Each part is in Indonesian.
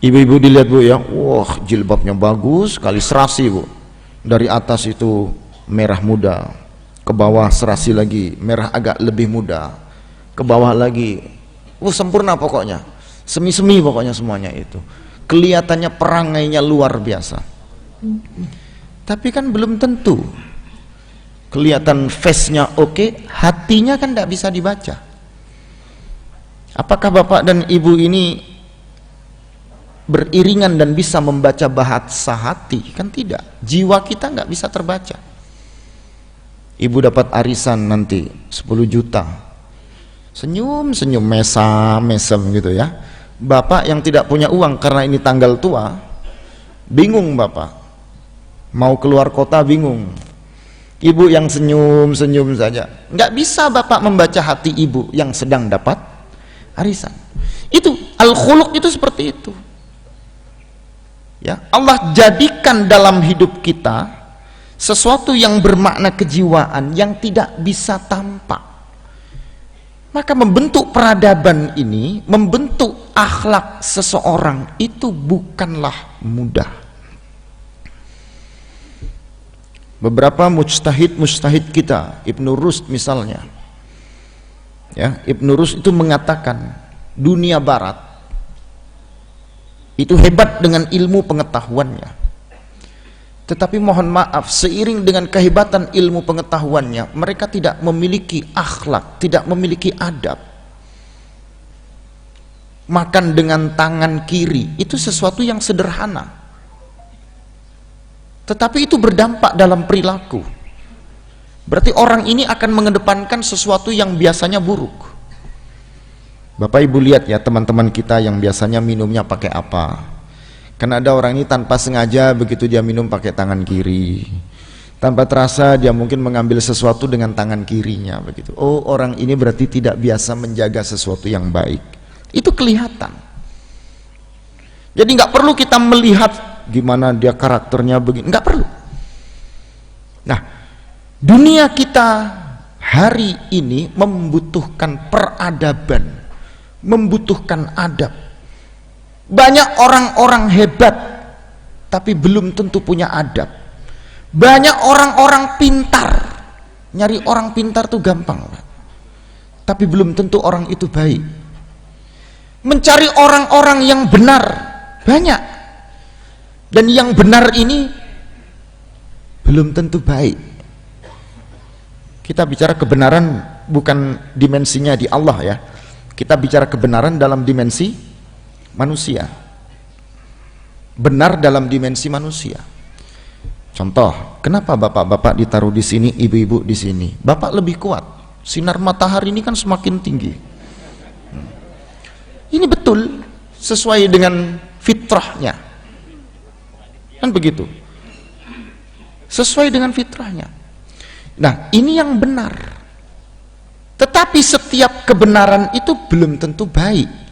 Ibu-ibu dilihat Bu ya, wah jilbabnya bagus sekali, serasi Bu. Dari atas itu merah muda, ke bawah serasi lagi, merah agak lebih muda, ke bawah lagi, sempurna pokoknya, semi-semi pokoknya semuanya itu. Kelihatannya perangainya luar biasa. Tapi kan belum tentu. Kelihatan face-nya oke, hatinya kan tidak bisa dibaca. Apakah bapak dan ibu ini beriringan dan bisa membaca bahasa hati? Kan tidak. Jiwa kita nggak bisa terbaca. Ibu dapat arisan nanti 10 juta, senyum-senyum, mesem gitu ya. Bapak yang tidak punya uang karena ini tanggal tua, bingung bapak, mau keluar kota bingung. Ibu yang senyum-senyum saja, nggak bisa bapak membaca hati ibu yang sedang dapat arisan. Itu al-khuluq, itu seperti itu ya. Allah jadikan dalam hidup kita sesuatu yang bermakna kejiwaan yang tidak bisa tampak. Maka membentuk peradaban ini, membentuk akhlak seseorang itu bukanlah mudah. Beberapa mujtahid kita, Ibnu Rushd misalnya ya, Ibnu Rushd itu mengatakan dunia barat itu hebat dengan ilmu pengetahuannya, tetapi mohon maaf, seiring dengan kehebatan ilmu pengetahuannya, mereka tidak memiliki akhlak, tidak memiliki adab. Makan dengan tangan kiri itu sesuatu yang sederhana, tetapi itu berdampak dalam perilaku. Berarti orang ini akan mengedepankan sesuatu yang biasanya buruk. Bapak ibu lihat ya, teman-teman kita yang biasanya minumnya pakai apa. Karena ada orang ini tanpa sengaja begitu dia minum pakai tangan kiri, tanpa terasa dia mungkin mengambil sesuatu dengan tangan kirinya begitu. Oh, orang ini berarti tidak biasa menjaga sesuatu yang baik. Itu kelihatan. Jadi nggak perlu kita melihat gimana dia karakternya begini, nggak perlu. Nah, dunia kita hari ini membutuhkan peradaban, membutuhkan adab. Banyak orang-orang hebat tapi belum tentu punya adab. Banyak orang-orang pintar, nyari orang pintar tuh gampang, tapi belum tentu orang itu baik. Mencari orang-orang yang benar banyak, dan yang benar ini belum tentu baik. Kita bicara kebenaran bukan dimensinya di Allah ya, kita bicara kebenaran dalam dimensi manusia, benar dalam dimensi manusia. Contoh, kenapa bapak-bapak ditaruh di sini, ibu-ibu di sini? Bapak lebih kuat, sinar matahari ini kan semakin tinggi. Ini betul sesuai dengan fitrahnya, kan begitu, sesuai dengan fitrahnya. Nah, ini yang benar. Tetapi setiap kebenaran itu belum tentu baik.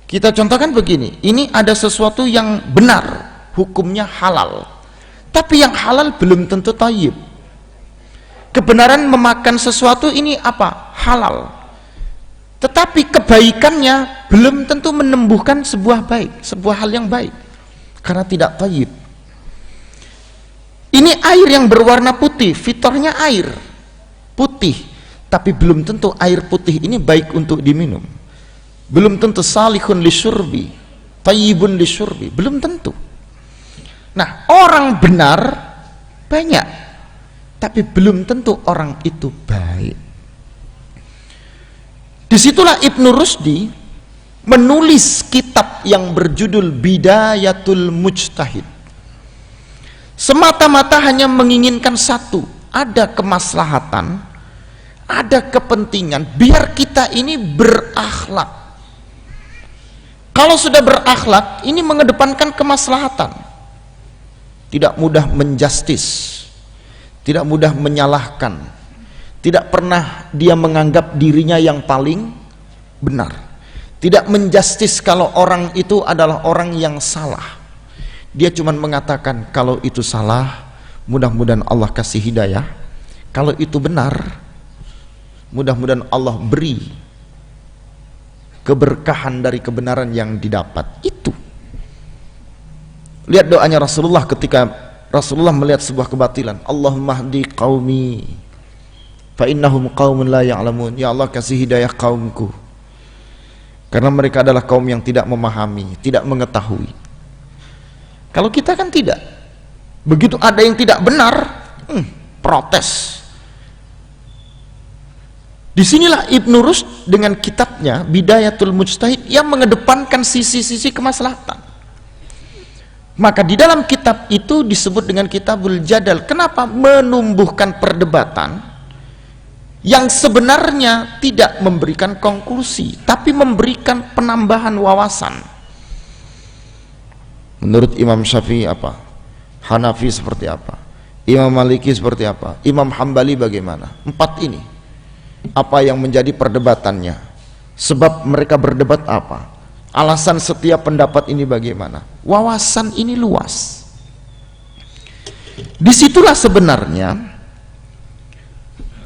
Kita contohkan begini, ini ada sesuatu yang benar, hukumnya halal, tapi yang halal belum tentu thayyib. Kebenaran memakan sesuatu ini apa? Halal, tetapi kebaikannya belum tentu menumbuhkan sebuah baik, sebuah hal yang baik, karena tidak thayyib. Ini air yang berwarna putih, fitrahnya air putih, tapi belum tentu air putih ini baik untuk diminum. Belum tentu salihun lisyurbi, tayyibun lisyurbi, belum tentu. Nah, orang benar banyak, tapi belum tentu orang itu baik. Disitulah Ibnu Rushdi menulis kitab yang berjudul Bidayatul Mujtahid. Semata-mata hanya menginginkan satu, ada kemaslahatan, ada kepentingan, biar kita ini berakhlak. Kalau sudah berakhlak, ini mengedepankan kemaslahatan. Tidak mudah menjustis, tidak mudah menyalahkan, tidak pernah dia menganggap dirinya yang paling benar, tidak menjustis kalau orang itu adalah orang yang salah. Dia cuma mengatakan kalau itu salah, mudah-mudahan Allah kasih hidayah. Kalau itu benar, mudah-mudahan Allah beri keberkahan dari kebenaran yang didapat. Itu Lihat doanya Rasulullah ketika Rasulullah melihat sebuah kebatilan. Allahumma hdi qaumi fa innahum qaumun la ya'lamun. Ya Allah, kasih hidayah kaumku, karena mereka adalah kaum yang tidak memahami, tidak mengetahui. Kalau kita kan tidak. Begitu ada yang tidak benar, protes. Disinilah Ibnu Rushd dengan kitabnya Bidayatul Mujtahid yang mengedepankan sisi-sisi kemaslahatan. Maka di dalam kitab itu disebut dengan Kitabul Jadal. Kenapa? Menumbuhkan perdebatan yang sebenarnya tidak memberikan konklusi, tapi memberikan penambahan wawasan. Menurut Imam Syafi'i apa? Hanafi seperti apa? Imam Maliki seperti apa? Imam Hambali bagaimana? 4 ini apa yang menjadi perdebatannya? Sebab mereka berdebat apa? Alasan setiap pendapat ini bagaimana? Wawasan ini luas. Disitulah sebenarnya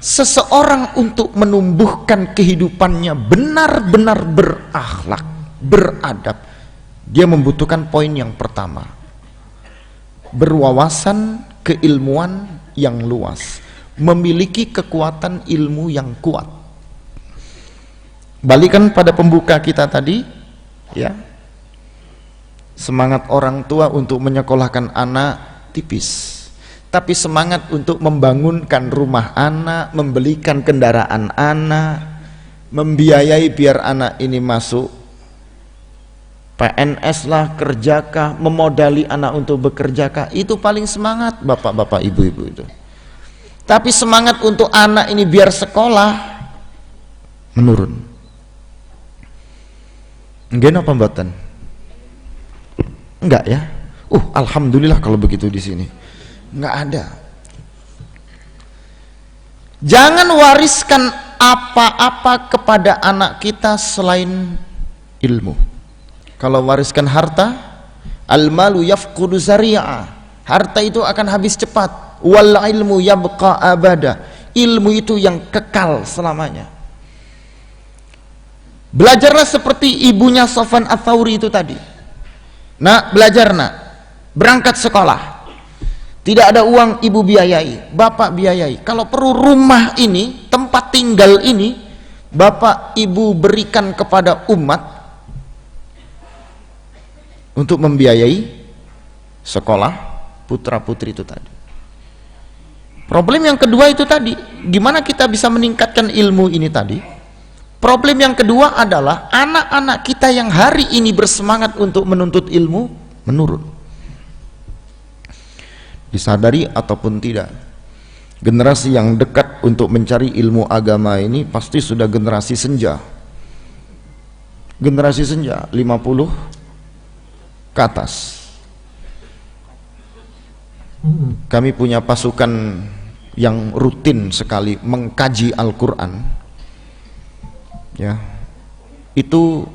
seseorang untuk menumbuhkan kehidupannya benar-benar berakhlak, beradab, dia membutuhkan poin yang pertama, berwawasan keilmuan yang luas, memiliki kekuatan ilmu yang kuat. Balikan pada pembuka kita tadi, ya, semangat orang tua untuk menyekolahkan anak tipis, tapi semangat untuk membangunkan rumah anak, membelikan kendaraan anak, membiayai biar anak ini masuk PNS lah, kerjakah, memodali anak untuk bekerjakah, itu paling semangat bapak-bapak ibu-ibu itu. Tapi semangat untuk anak ini biar sekolah menurun. Enggak apa mboten? Enggak ya? Alhamdulillah kalau begitu di sini. Enggak ada. Jangan wariskan apa-apa kepada anak kita selain ilmu. Kalau wariskan harta, al-malu yafqudu zari'a. Harta itu akan habis cepat. Wal ilmu yabqa abada. Ilmu itu yang kekal selamanya. Belajarlah seperti ibunya Sofwan Ats-Tsauri itu tadi. Nak, belajar nak, berangkat sekolah. Tidak ada uang, ibu biayai, bapak biayai. Kalau perlu rumah ini, tempat tinggal ini, bapak ibu berikan kepada umat untuk membiayai sekolah putra putri itu tadi. Problem yang kedua itu tadi, gimana kita bisa meningkatkan ilmu ini tadi? Problem yang kedua adalah anak-anak kita yang hari ini bersemangat untuk menuntut ilmu menurun. Disadari ataupun tidak, generasi yang dekat untuk mencari ilmu agama ini pasti sudah generasi senja. Generasi senja 50 ke atas. Kami punya pasukan yang rutin sekali mengkaji Al-Quran. Ya, itu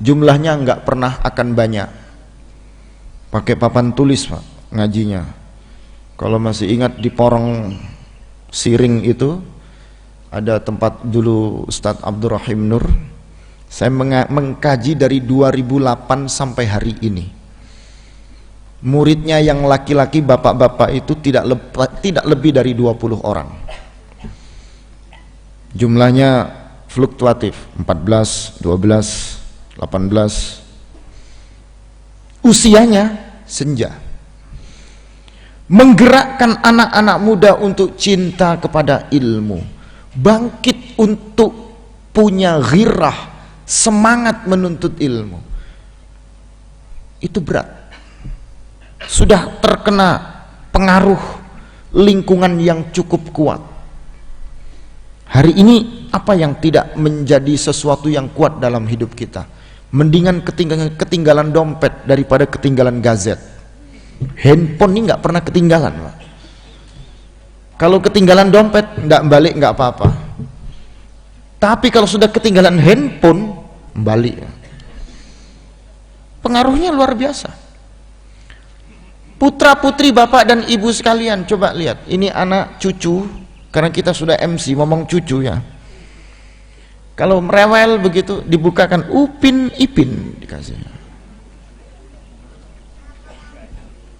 jumlahnya nggak pernah akan banyak. Pakai papan tulis Pak ngajinya. Kalau masih ingat di Porong Siring itu ada tempat dulu Ustadz Abdurrahim Nur. Saya mengkaji dari 2008 sampai hari ini. Muridnya yang laki-laki bapak-bapak itu tidak lebih dari 20 orang. Jumlahnya fluktuatif, 14, 12, 18. Usianya senja. Menggerakkan anak-anak muda untuk cinta kepada ilmu, bangkit untuk punya ghirah, semangat menuntut ilmu. Itu berat. Sudah terkena pengaruh lingkungan yang cukup kuat. Hari ini apa yang tidak menjadi sesuatu yang kuat dalam hidup kita? Mendingan ketinggalan dompet daripada ketinggalan gazet. Handphone ini nggak pernah ketinggalan Pak. Kalau ketinggalan dompet nggak balik nggak apa-apa, tapi kalau sudah ketinggalan handphone balik. Pengaruhnya luar biasa. Putra putri bapak dan ibu sekalian, coba lihat, ini anak cucu, karena kita sudah MC ngomong cucu ya. Kalau merewel begitu dibukakan Upin Ipin dikasih.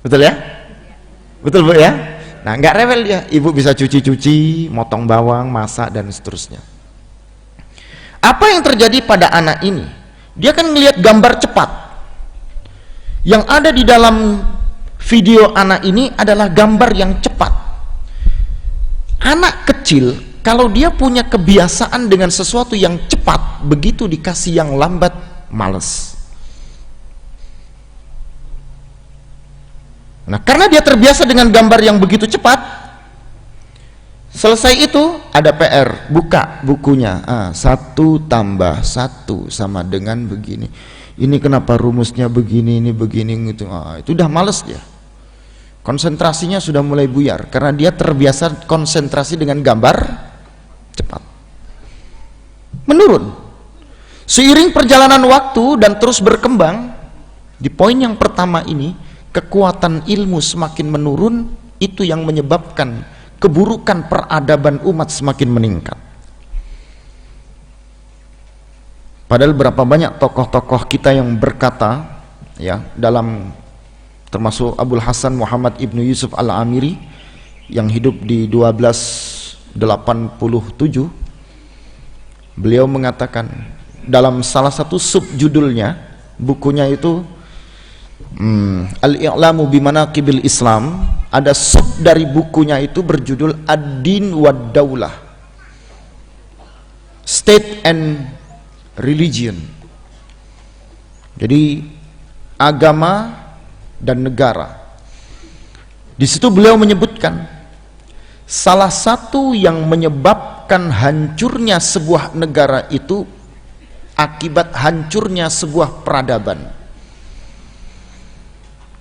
Betul ya? Betul Bu ya? Nah, nggak rewel dia, ibu bisa cuci-cuci, motong bawang, masak dan seterusnya. Apa yang terjadi pada anak ini? Dia kan ngelihat gambar cepat. Yang ada di dalam video anak ini adalah gambar yang cepat. Anak kecil, kalau dia punya kebiasaan dengan sesuatu yang cepat, begitu dikasih yang lambat, males. Nah, karena dia terbiasa dengan gambar yang begitu cepat, selesai itu ada PR, buka bukunya, 1 tambah 1 sama dengan begini. Ini kenapa rumusnya begini, ini begini, gitu. Itu udah males dia. Konsentrasinya sudah mulai buyar karena dia terbiasa konsentrasi dengan gambar cepat. Menurun. Seiring perjalanan waktu dan terus berkembang, di poin yang pertama ini, kekuatan ilmu semakin menurun, itu yang menyebabkan keburukan peradaban umat semakin meningkat. Padahal berapa banyak tokoh-tokoh kita yang berkata, ya, dalam termasuk Abul Hasan Muhammad Ibnu Yusuf Al-Amiri yang hidup di 1287, beliau mengatakan dalam salah satu subjudulnya bukunya itu Al-I'lamu Bimanaqibil Islam, ada sub dari bukunya itu berjudul Ad-Din wad Daulah, State and Religion. Jadi agama dan negara. Di situ beliau menyebutkan salah satu yang menyebabkan hancurnya sebuah negara itu akibat hancurnya sebuah peradaban.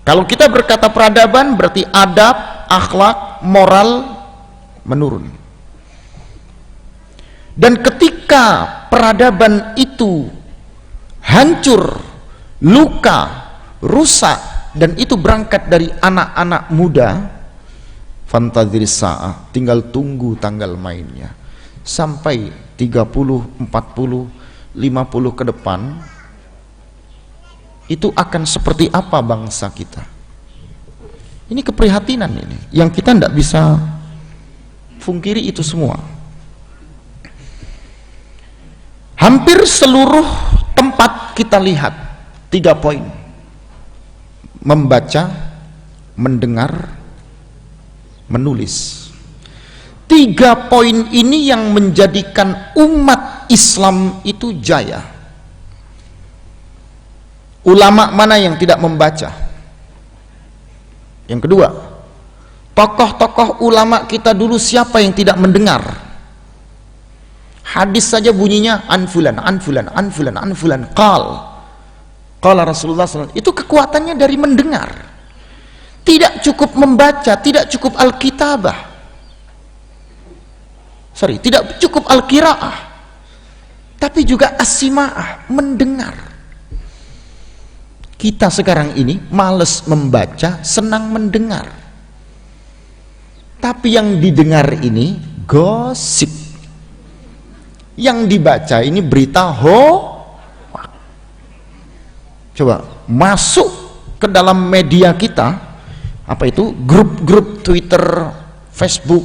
Kalau kita berkata peradaban berarti adab, akhlak, moral menurun. Dan ketika peradaban itu hancur, luka, rusak, dan itu berangkat dari anak-anak muda, fantadhiris sa'ah, tinggal tunggu tanggal mainnya. Sampai 30, 40, 50 ke depan, itu akan seperti apa bangsa kita. Ini keprihatinan ini yang kita tidak bisa pungkiri itu semua. Hampir seluruh tempat kita lihat 3 poin: membaca, mendengar, menulis. 3 poin ini yang menjadikan umat Islam itu jaya. Ulama mana yang tidak membaca? Yang kedua, tokoh-tokoh ulama kita dulu siapa yang tidak mendengar? Hadis saja bunyinya anfulan, anfulan, anfulan, anfulan, qala Rasulullah SAW. Itu kekuatannya dari mendengar. Tidak cukup membaca, tidak cukup al-kitabah. Tidak cukup al-qiraah. Tapi juga as-sima'ah, mendengar. Kita sekarang ini males membaca, senang mendengar. Tapi yang didengar ini gosip. Yang dibaca ini berita hoax. Coba masuk ke dalam media kita, apa itu? Grup-grup Twitter, Facebook,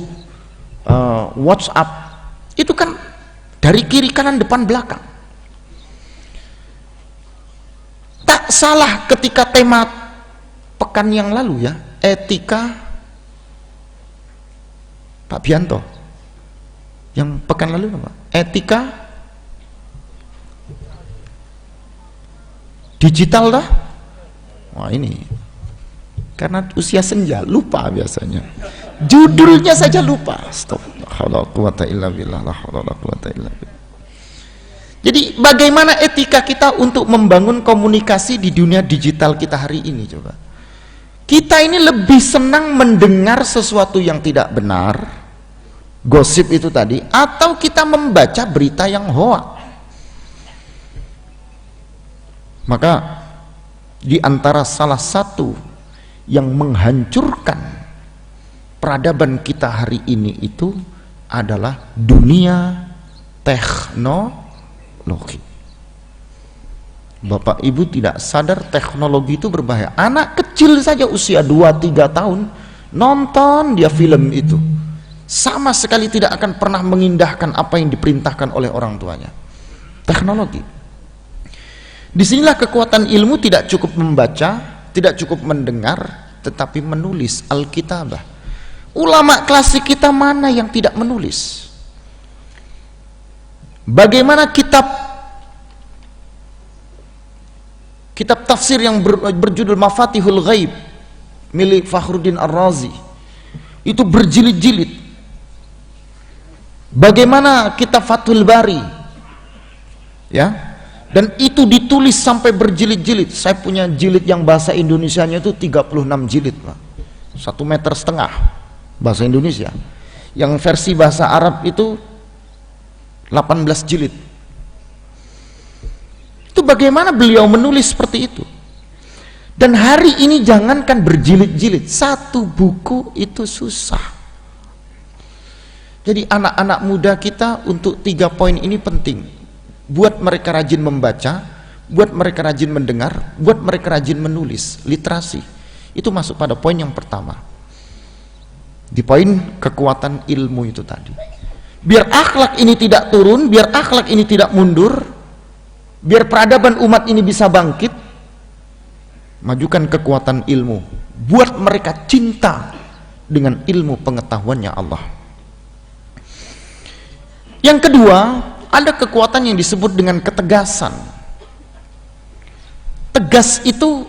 WhatsApp. Itu kan dari kiri kanan depan belakang. Tak salah ketika tema pekan yang lalu ya, etika Pak Bianto. Yang pekan lalu apa? Etika digital dah. Wah, ini karena usia senja lupa biasanya. Judulnya saja lupa. Stop. La haula wala quwata illa billah. La haula wala quwata illa billah. Jadi bagaimana etika kita untuk membangun komunikasi di dunia digital kita hari ini? Coba kita ini lebih senang mendengar sesuatu yang tidak benar, gosip itu tadi, atau kita membaca berita yang hoax? Maka di antara salah satu yang menghancurkan peradaban kita hari ini itu adalah dunia teknologi. Bapak Ibu tidak sadar teknologi itu berbahaya. Anak kecil kecil saja usia 2-3 tahun nonton dia film itu, sama sekali tidak akan pernah mengindahkan apa yang diperintahkan oleh orang tuanya. Teknologi. Disinilah kekuatan ilmu, tidak cukup membaca, tidak cukup mendengar, tetapi menulis Alkitabah. Ulama klasik kita mana yang tidak menulis? Bagaimana kitab tafsir yang berjudul Mafatihul Ghaib milik Fakhruddin Ar-Razi itu berjilid-jilid. Bagaimana kitab Fathul Bari, ya, dan itu ditulis sampai berjilid-jilid. Saya punya jilid yang bahasa Indonesianya itu 36 jilid, Pak. 1,5 meter bahasa Indonesia. Yang versi bahasa Arab itu 18 jilid. Itu bagaimana beliau menulis seperti itu. Dan hari ini jangankan berjilid-jilid, satu buku itu susah. Jadi anak-anak muda kita untuk 3 poin ini penting. Buat mereka rajin membaca, buat mereka rajin mendengar, buat mereka rajin menulis, literasi. Itu masuk pada poin yang pertama. Di poin kekuatan ilmu itu tadi. Biar akhlak ini tidak turun, biar akhlak ini tidak mundur, biar peradaban umat ini bisa bangkit, majukan kekuatan ilmu. Buat mereka cinta dengan ilmu pengetahuannya Allah. Yang kedua, ada kekuatan yang disebut dengan ketegasan. Tegas itu